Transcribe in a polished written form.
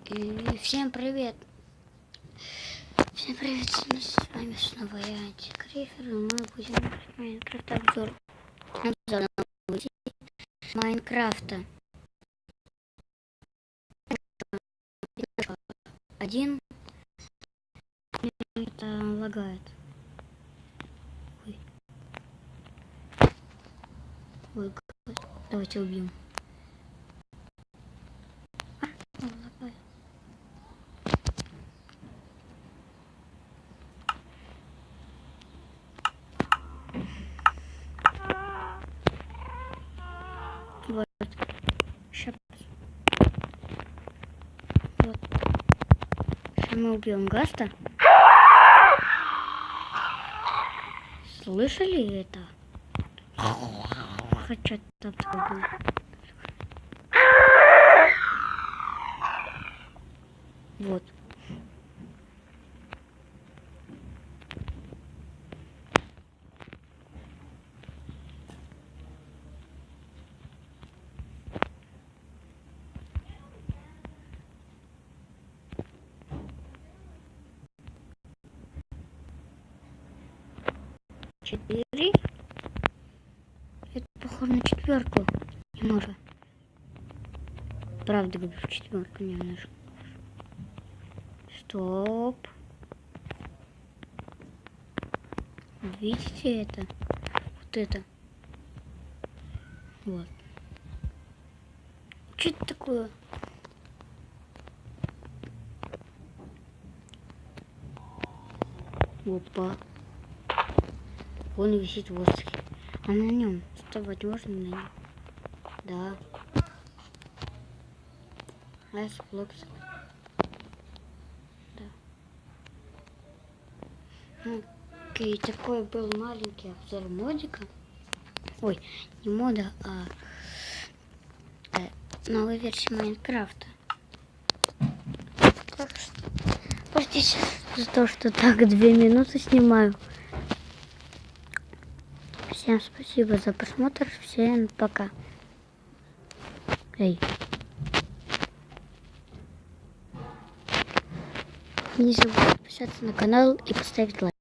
И всем привет! Всем привет! С вами снова я, Антикрифер, и мы будем играть майнкрафт обзор. Обзор на майнкрафта. Один. Это лагает. Ой. Ой, давайте убьем. Лагает. Вот. Сейчас. Вот. Сейчас мы убьем Гаста. Слышали это? Хотя там был. Вот. Четыре. Это похоже на четверку. Немного. Правда говорю, четверку немножко. Стоп. Видите это? Вот это. Вот. Что это такое? Опа. Он висит в воздухе. А на нем вставать можно на нем? Да. Айсблокс. Да. Окей, такой был маленький обзор модика. Ой, не мода, а новой версии майнкрафта. Так что простите за то, что так 2 минуты снимаю. Всем спасибо за просмотр. Всем пока. Эй. Не забудьте подписаться на канал и поставить лайк.